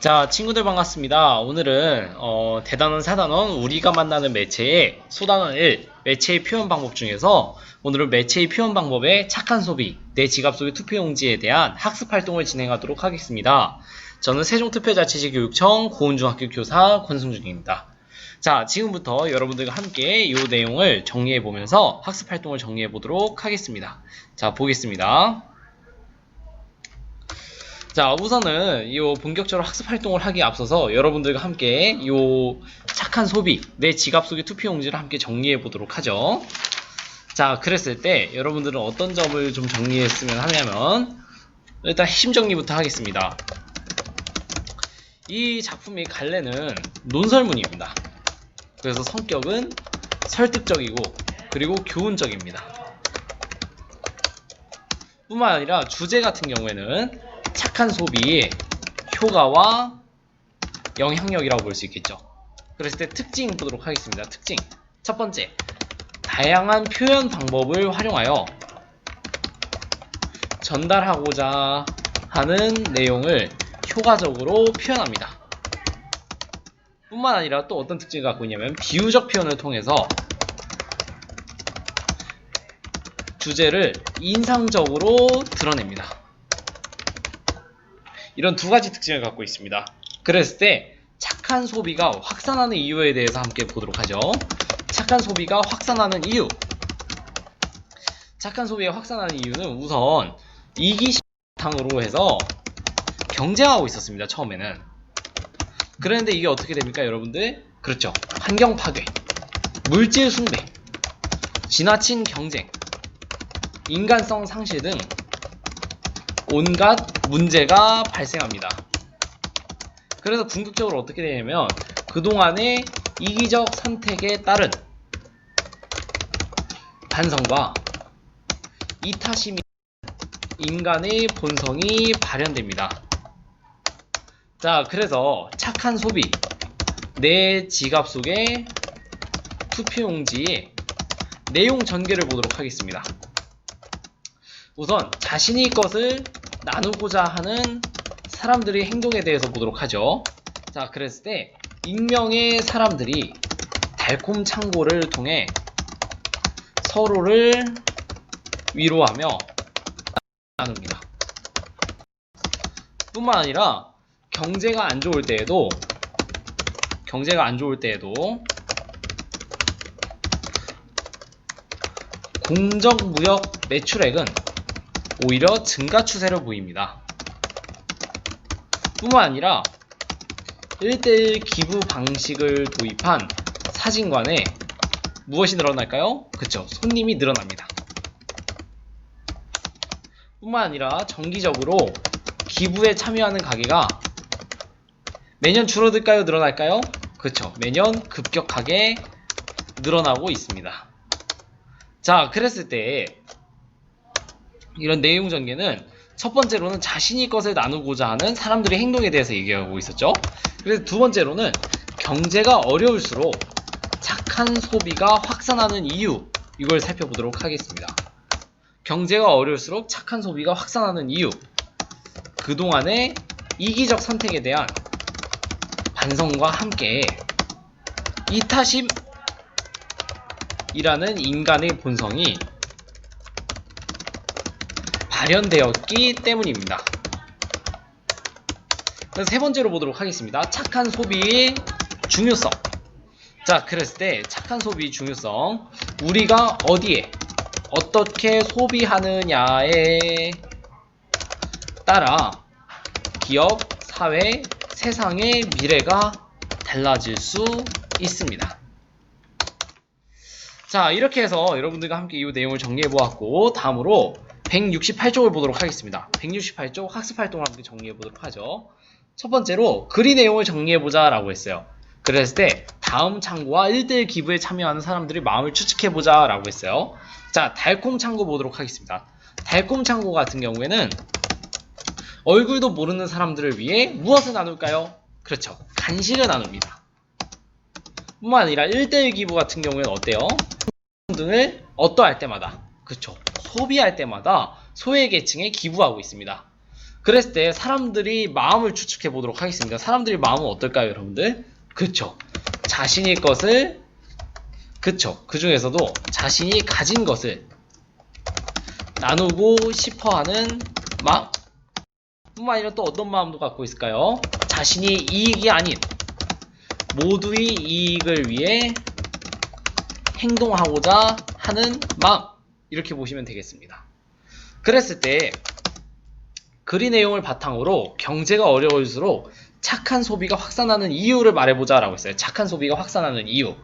자, 친구들 반갑습니다. 오늘은 대단원, 사단원, 우리가 만나는 매체의 소단원 1, 매체의 표현 방법 중에서 오늘은 매체의 표현 방법의 착한 소비, 내 지갑 속의 투표용지에 대한 학습 활동을 진행하도록 하겠습니다. 저는 세종특별자치시교육청 고은중학교 교사 권승준입니다. 자, 지금부터 여러분들과 함께 이 내용을 정리해보면서 학습 활동을 정리해보도록 하겠습니다. 자, 보겠습니다. 자, 우선은 이 본격적으로 학습 활동을 하기에 앞서서 여러분들과 함께 이 착한 소비, 내 지갑 속의 투표용지를 함께 정리해 보도록 하죠. 자, 그랬을 때 여러분들은 어떤 점을 좀 정리했으면 하냐면, 일단 핵심 정리부터 하겠습니다. 이 작품의 갈래는 논설문입니다. 그래서 성격은 설득적이고 그리고 교훈적입니다. 뿐만 아니라 주제 같은 경우에는 착한 소비의 효과와 영향력이라고 볼 수 있겠죠. 그랬을 때 특징 보도록 하겠습니다. 특징. 첫 번째, 다양한 표현 방법을 활용하여 전달하고자 하는 내용을 효과적으로 표현합니다. 뿐만 아니라 또 어떤 특징을 갖고 있냐면 비유적 표현을 통해서 주제를 인상적으로 드러냅니다. 이런 두 가지 특징을 갖고 있습니다. 그랬을 때 착한 소비가 확산하는 이유에 대해서 함께 보도록 하죠. 착한 소비가 확산하는 이유. 착한 소비가 확산하는 이유는 우선 이기심 바탕으로 해서 경쟁하고 있었습니다. 처음에는. 그런데 이게 어떻게 됩니까, 여러분들? 그렇죠. 환경 파괴, 물질 숭배, 지나친 경쟁, 인간성 상실 등 온갖 문제가 발생합니다. 그래서 궁극적으로 어떻게 되냐면 그동안의 이기적 선택에 따른 반성과 이타심이 인간의 본성이 발현됩니다. 자, 그래서 착한 소비, 내 지갑 속의 투표용지의 내용 전개를 보도록 하겠습니다. 우선 자신의 것을 나누고자 하는 사람들의 행동에 대해서 보도록 하죠. 자, 그랬을 때 익명의 사람들이 달콤 창고를 통해 서로를 위로하며 나눕니다. 뿐만 아니라 경제가 안 좋을 때에도 공정무역 매출액은 오히려 증가 추세를 보입니다. 뿐만 아니라 1:1 기부 방식을 도입한 사진관에 무엇이 늘어날까요? 그쵸, 손님이 늘어납니다. 뿐만 아니라 정기적으로 기부에 참여하는 가게가 매년 줄어들까요? 늘어날까요? 그쵸, 매년 급격하게 늘어나고 있습니다. 자, 그랬을 때 이런 내용 전개는 첫 번째로는 자신의 것을 나누고자 하는 사람들의 행동에 대해서 얘기하고 있었죠. 그래서 두 번째로는 경제가 어려울수록 착한 소비가 확산하는 이유, 이걸 살펴보도록 하겠습니다. 경제가 어려울수록 착한 소비가 확산하는 이유, 그동안의 이기적 선택에 대한 반성과 함께 이타심이라는 인간의 본성이 발현되었기 때문입니다. 그래서 세 번째로 보도록 하겠습니다. 착한 소비의 중요성. 자, 그랬을 때 착한 소비의 중요성, 우리가 어디에 어떻게 소비하느냐에 따라 기업, 사회, 세상의 미래가 달라질 수 있습니다. 자, 이렇게 해서 여러분들과 함께 이 내용을 정리해보았고, 다음으로 168쪽을 보도록 하겠습니다. 168쪽 학습활동을 함께 정리해보도록 하죠. 첫 번째로 글의 내용을 정리해보자 라고 했어요. 그랬을 때 다음 창고와 1:1 기부에 참여하는 사람들의 마음을 추측해보자 라고 했어요. 자, 달콤 창고 보도록 하겠습니다. 달콤 창고 같은 경우에는 얼굴도 모르는 사람들을 위해 무엇을 나눌까요? 그렇죠, 간식을 나눕니다. 뿐만 아니라 1:1 기부 같은 경우에는 어때요? 등을 어떠할 때마다, 그렇죠, 소비할 때마다 소외계층에 기부하고 있습니다. 그랬을 때 사람들이 마음을 추측해 보도록 하겠습니다. 사람들이 마음은 어떨까요, 여러분들? 그쵸. 자신의 것을, 그쵸. 그 중에서도 자신이 가진 것을 나누고 싶어 하는 마음. 뿐만 아니라 또 어떤 마음도 갖고 있을까요? 자신이 이익이 아닌 모두의 이익을 위해 행동하고자 하는 마음. 이렇게 보시면 되겠습니다. 그랬을 때 글의 내용을 바탕으로 경제가 어려울수록 착한 소비가 확산하는 이유를 말해보자 라고 했어요. 착한 소비가 확산하는 이유.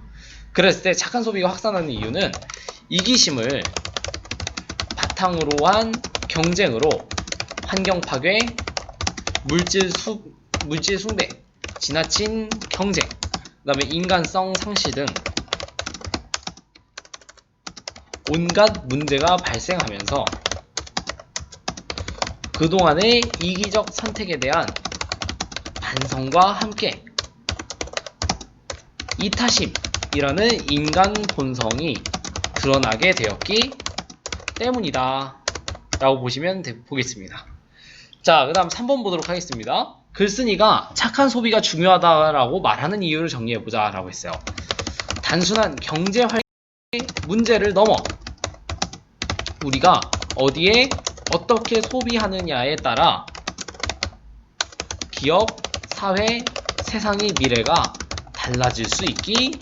그랬을 때 착한 소비가 확산하는 이유는 이기심을 바탕으로 한 경쟁으로 환경 파괴, 물질 숭배, 지나친 경쟁, 그 다음에 인간성 상실 등 온갖 문제가 발생하면서 그동안의 이기적 선택에 대한 반성과 함께 이타심이라는 인간 본성이 드러나게 되었기 때문이다 라고 보시면 보겠습니다. 자, 그 다음 3번 보도록 하겠습니다. 글쓴이가 착한 소비가 중요하다라고 말하는 이유를 정리해보자 라고 했어요. 단순한 경제 활동의 문제를 넘어 우리가 어디에 어떻게 소비하느냐에 따라 기업, 사회, 세상의 미래가 달라질 수 있기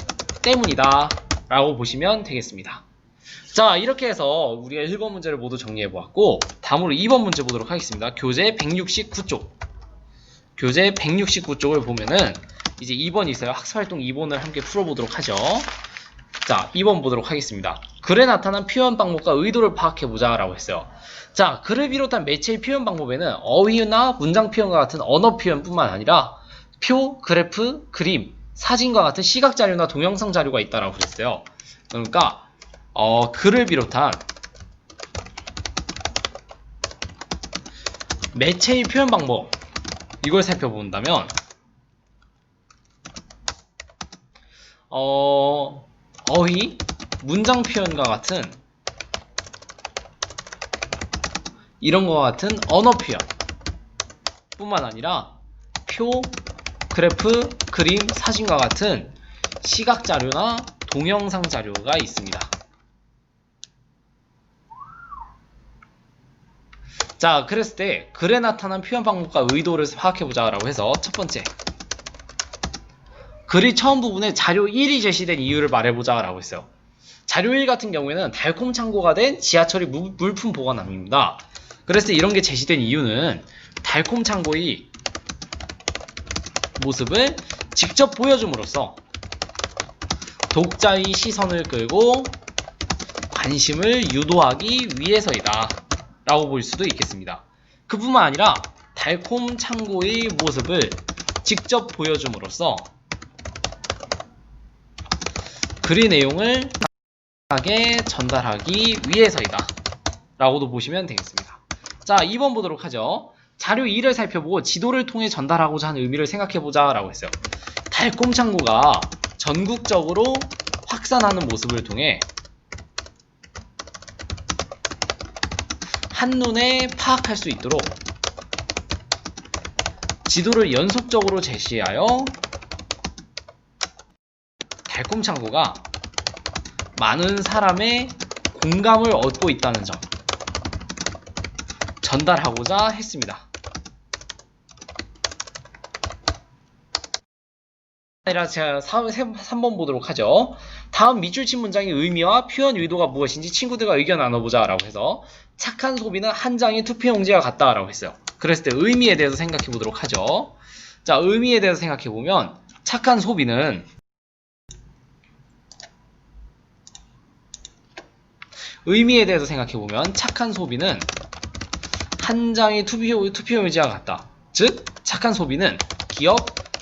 때문이다 라고 보시면 되겠습니다. 자, 이렇게 해서 우리가 1번 문제를 모두 정리해보았고 다음으로 2번 문제 보도록 하겠습니다. 교재 169쪽 교재 169쪽을 보면은 이제 2번이 있어요. 학습활동 2번을 함께 풀어보도록 하죠. 자, 2번 보도록 하겠습니다. 글에 나타난 표현 방법과 의도를 파악해보자 라고 했어요. 자, 글을 비롯한 매체의 표현 방법에는 어휘나 문장 표현과 같은 언어 표현뿐만 아니라 표, 그래프, 그림, 사진과 같은 시각 자료나 동영상 자료가 있다라고 그랬어요. 그러니까 글을 비롯한 매체의 표현 방법 이걸 살펴본다면 어휘, 문장 표현과 같은 이런 것과 같은 언어 표현 뿐만 아니라 표, 그래프, 그림, 사진과 같은 시각 자료나 동영상 자료가 있습니다. 자, 그랬을 때 글에 나타난 표현 방법과 의도를 파악해보자 라고 해서 첫 번째, 글의 처음 부분에 자료 1이 제시된 이유를 말해보자 라고 했어요. 자료 1 같은 경우에는 달콤 창고가 된 지하철의 물품 보관함입니다. 그랬을 때 이런 게 제시된 이유는 달콤 창고의 모습을 직접 보여줌으로써 독자의 시선을 끌고 관심을 유도하기 위해서이다 라고 볼 수도 있겠습니다. 그뿐만 아니라 달콤 창고의 모습을 직접 보여줌으로써 글의 내용을 하게 전달하기 위해서이다 라고도 보시면 되겠습니다. 자, 2번 보도록 하죠. 자료 2를 살펴보고 지도를 통해 전달하고자 하는 의미를 생각해보자 라고 했어요. 달콤 창고가 전국적으로 확산하는 모습을 통해 한눈에 파악할 수 있도록 지도를 연속적으로 제시하여 달콤 창고가 많은 사람의 공감을 얻고 있다는 점 전달하고자 했습니다. 아니라 제가 3번 보도록 하죠. 다음 밑줄친 문장의 의미와 표현 의도가 무엇인지 친구들과 의견 나눠보자 라고 해서 착한 소비는 한 장의 투표용지와 같다 라고 했어요. 그랬을 때 의미에 대해서 생각해 보도록 하죠. 자, 의미에 대해서 생각해 보면 착한 소비는 한 장의 투표용지와 같다. 즉, 착한 소비는 기업,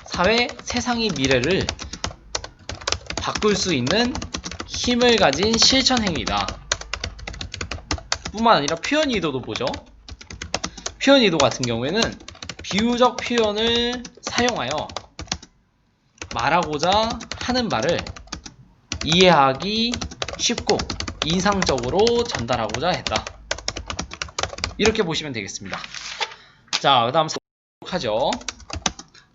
사회, 세상의 미래를 바꿀 수 있는 힘을 가진 실천 행위다. 뿐만 아니라 표현 의도도 보죠. 표현 의도 같은 경우에는 비유적 표현을 사용하여 말하고자 하는 말을 이해하기 쉽고 인상적으로 전달하고자 했다. 이렇게 보시면 되겠습니다. 자, 그 다음 하죠.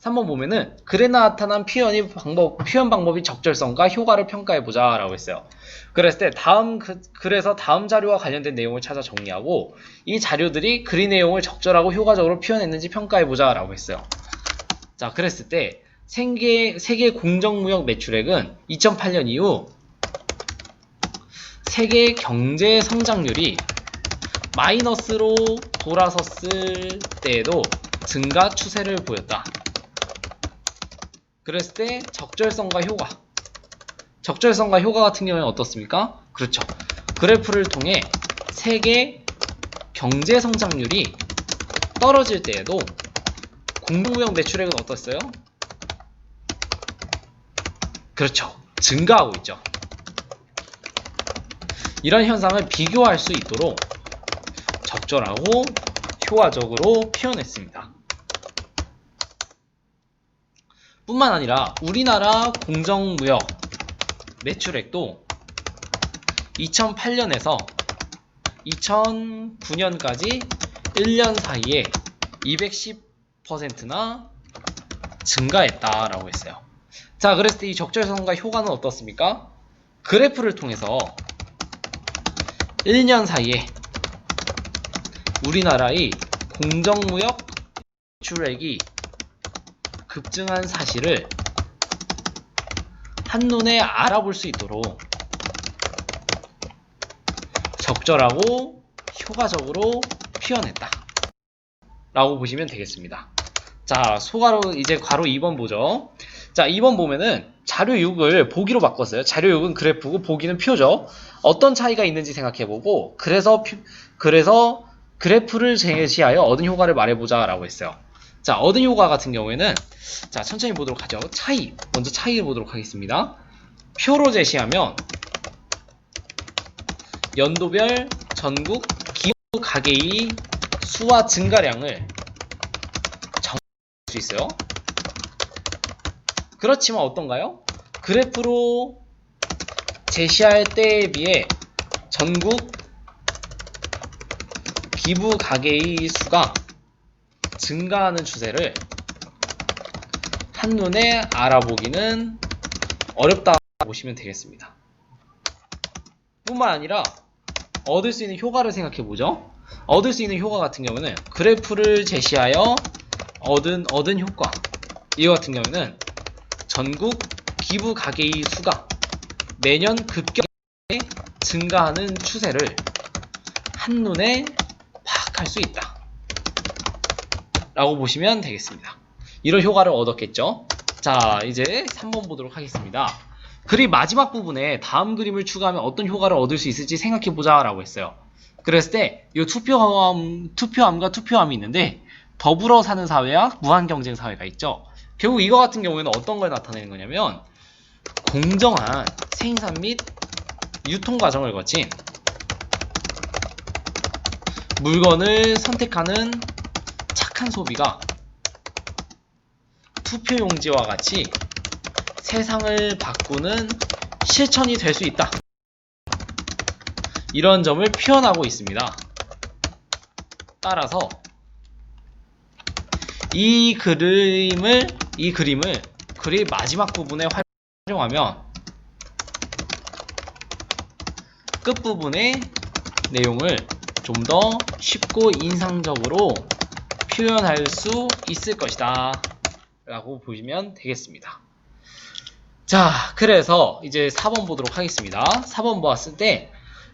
3번 보면은 글에 나타난 표현 방법이 적절성과 효과를 평가해보자 라고 했어요. 그랬을 때 그래서 다음 자료와 관련된 내용을 찾아 정리하고 이 자료들이 글의 내용을 적절하고 효과적으로 표현했는지 평가해보자 라고 했어요. 자, 그랬을 때 세계 공정무역 매출액은 2008년 이후 세계 경제 성장률이 마이너스로 돌아섰을 때에도 증가 추세를 보였다. 그랬을 때 적절성과 효과 같은 경우에는 어떻습니까? 그렇죠. 그래프를 통해 세계 경제 성장률이 떨어질 때에도 공동무역 매출액은 어떻어요? 그렇죠. 증가하고 있죠. 이런 현상을 비교할 수 있도록 적절하고 효과적으로 표현했습니다. 뿐만 아니라 우리나라 공정무역 매출액도 2008년에서 2009년까지 1년 사이에 210%나 증가했다라고 했어요. 자, 그랬을 때 이 적절성과 효과는 어떻습니까? 그래프를 통해서 1년 사이에 우리나라의 공정무역 매출액이 급증한 사실을 한눈에 알아볼 수 있도록 적절하고 효과적으로 표현했다 라고 보시면 되겠습니다. 자, 이제 괄호 2번 보죠. 자, 2번 보면은 자료 6을 보기로 바꿨어요. 자료 6은 그래프고 보기는 표죠. 어떤 차이가 있는지 생각해보고 그래서 그래프를 제시하여 얻은 효과를 말해보자 라고 했어요. 자, 얻은 효과 같은 경우에는 자, 천천히 보도록 하죠. 먼저 차이를 보도록 하겠습니다. 표로 제시하면 연도별 전국 기후 가계의 수와 증가량을 정할 수 있어요. 그렇지만 어떤가요? 그래프로 제시할 때에 비해 전국 기부 가계의 수가 증가하는 추세를 한눈에 알아보기는 어렵다고 보시면 되겠습니다. 뿐만 아니라 얻을 수 있는 효과를 생각해보죠. 얻을 수 있는 효과 같은 경우는 그래프를 제시하여 얻은 효과, 이와 같은 경우는 전국 기부 가계의 수가 매년 급격하게 증가하는 추세를 한눈에 파악할 수 있다 라고 보시면 되겠습니다. 이런 효과를 얻었겠죠. 자, 이제 3번 보도록 하겠습니다. 그림 마지막 부분에 다음 그림을 추가하면 어떤 효과를 얻을 수 있을지 생각해보자 라고 했어요. 그랬을 때 이 투표함과 투표함이 있는데 더불어 사는 사회와 무한경쟁 사회가 있죠. 결국 이거 같은 경우에는 어떤 걸 나타내는 거냐면 공정한 생산 및 유통 과정을 거친 물건을 선택하는 착한 소비가 투표용지와 같이 세상을 바꾸는 실천이 될 수 있다. 이런 점을 표현하고 있습니다. 따라서 이 그림을 글의 마지막 부분에 활용하면 끝부분의 내용을 좀 더 쉽고 인상적으로 표현할 수 있을 것이다 라고 보시면 되겠습니다. 자, 그래서 이제 4번 보도록 하겠습니다. 4번 보았을 때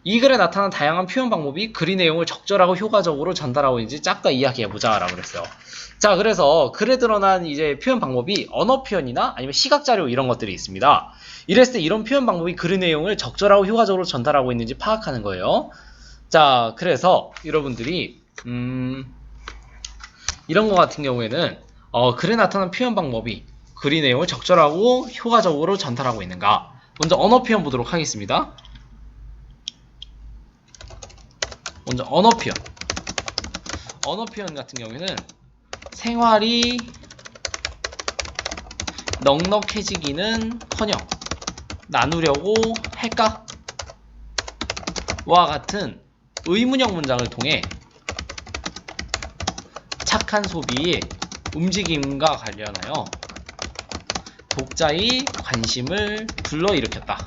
이 글에 나타난 다양한 표현 방법이 글의 내용을 적절하고 효과적으로 전달하고 있는지 짝까 이야기해보자 라고 그랬어요. 자, 그래서 글에 드러난 이제 표현 방법이 언어 표현이나 아니면 시각 자료 이런 것들이 있습니다. 이랬을 때 이런 표현 방법이 글의 내용을 적절하고 효과적으로 전달하고 있는지 파악하는 거예요. 자, 그래서 여러분들이 이런 거 같은 경우에는 글에 나타난 표현 방법이 글의 내용을 적절하고 효과적으로 전달하고 있는가. 먼저 언어 표현 보도록 하겠습니다. 먼저 언어 표현 같은 경우에는 생활이 넉넉해지기는 커녕 나누려고 할까? 와 같은 의문형 문장을 통해 착한 소비의 움직임과 관련하여 독자의 관심을 불러일으켰다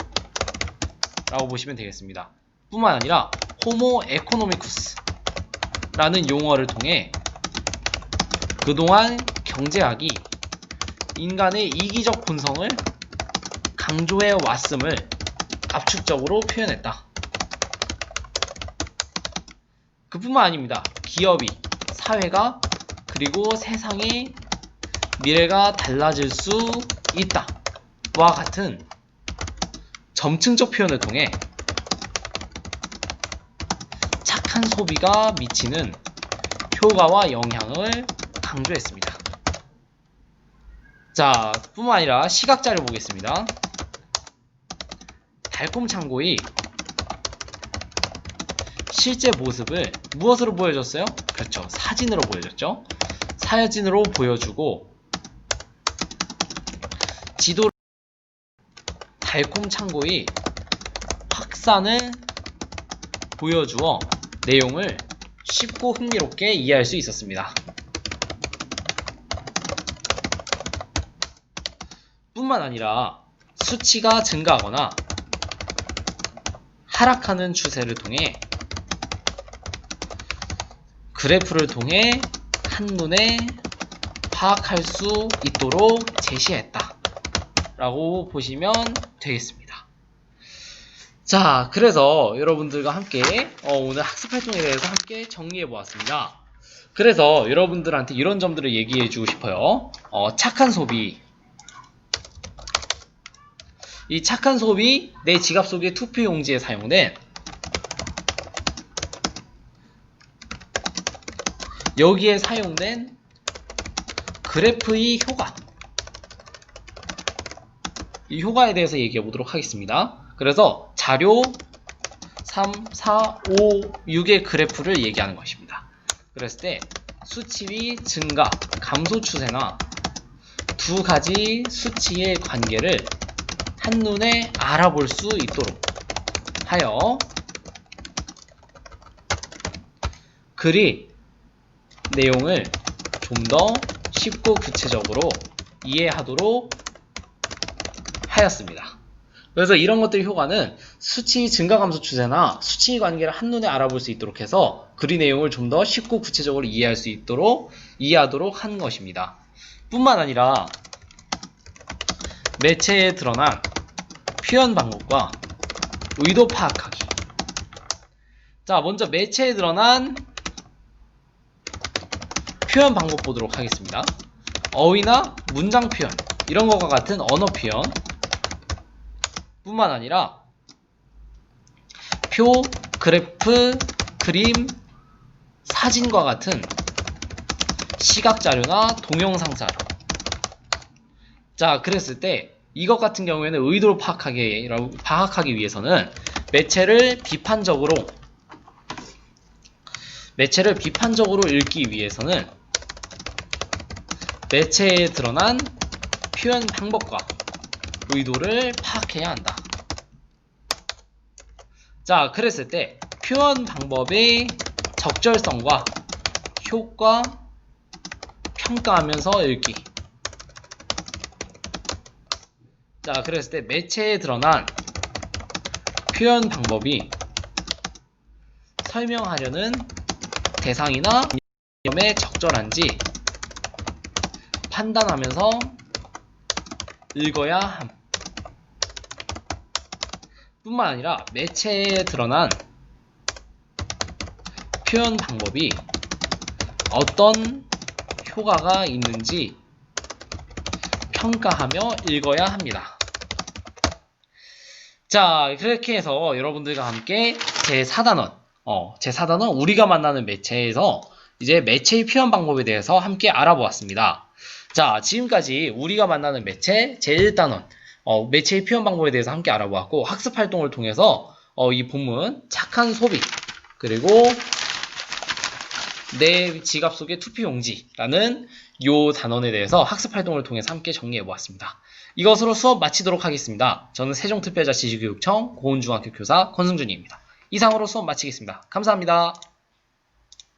라고 보시면 되겠습니다. 뿐만 아니라 호모 에코노미쿠스 라는 용어를 통해 그동안 경제학이 인간의 이기적 본성을 강조해 왔음을 압축적으로 표현했다. 그뿐만 아닙니다. 기업이, 사회가, 그리고 세상의 미래가 달라질 수 있다 와 같은 점층적 표현을 통해 착한 소비가 미치는 효과와 영향을 강조했습니다. 자, 뿐만 아니라 시각자료 보겠습니다. 달콤창고의 실제 모습을 무엇으로 보여줬어요? 그렇죠. 사진으로 보여줬죠. 사진으로 보여주고 지도를 달콤창고의 확산을 보여주어 내용을 쉽고 흥미롭게 이해할 수 있었습니다. 뿐만 아니라 수치가 증가하거나 하락하는 추세를 통해 그래프를 통해 한눈에 파악할 수 있도록 제시했다 라고 보시면 되겠습니다. 자, 그래서 여러분들과 함께 오늘 학습활동에 대해서 함께 정리해 보았습니다. 그래서 여러분들한테 이런 점들을 얘기해 주고 싶어요. 착한 소비. 이 착한 소비, 내 지갑 속의 투표용지에 사용된 여기에 사용된 그래프의 효과, 이 효과에 대해서 얘기해 보도록 하겠습니다. 그래서 자료 3, 4, 5, 6의 그래프를 얘기하는 것입니다. 그랬을 때 수치의 증가, 감소 추세나 두 가지 수치의 관계를 한눈에 알아볼 수 있도록 하여 글이 내용을 좀 더 쉽고 구체적으로 이해하도록 하였습니다. 그래서 이런 것들의 효과는 수치 증가 감소 추세나 수치의 관계를 한눈에 알아볼 수 있도록 해서 글의 내용을 좀 더 쉽고 구체적으로 이해할 수 있도록 이해하도록 한 것입니다. 뿐만 아니라 매체에 드러난 표현 방법과 의도 파악하기. 자, 먼저 매체에 드러난 표현 방법 보도록 하겠습니다. 어휘나 문장 표현, 이런 것과 같은 언어 표현 뿐만 아니라 표, 그래프, 그림, 사진과 같은 시각자료나 동영상 자료. 자, 그랬을 때 이것 같은 경우에는 의도를 파악하기 위해서는 매체를 비판적으로 읽기 위해서는 매체에 드러난 표현 방법과 의도를 파악해야 한다. 자, 그랬을 때 표현 방법의 적절성과 효과 평가하면서 읽기. 자, 그랬을 때 매체에 드러난 표현 방법이 설명하려는 대상이나 개념에 적절한지 판단하면서 읽어야 함. 뿐만 아니라 매체에 드러난 표현 방법이 어떤 효과가 있는지 평가하며 읽어야 합니다. 자, 그렇게 해서 여러분들과 함께 제4단원 우리가 만나는 매체에서 이제 매체의 표현 방법에 대해서 함께 알아보았습니다. 자, 지금까지 우리가 만나는 매체 제1단원 매체의 표현 방법에 대해서 함께 알아보았고, 학습 활동을 통해서 이 본문 착한 소비, 그리고 내 지갑 속의 투표용지라는 요 단원에 대해서 학습 활동을 통해서 함께 정리해 보았습니다. 이것으로 수업 마치도록 하겠습니다. 저는 세종특별자치시교육청 고은중학교 교사 권승준입니다. 이상으로 수업 마치겠습니다. 감사합니다.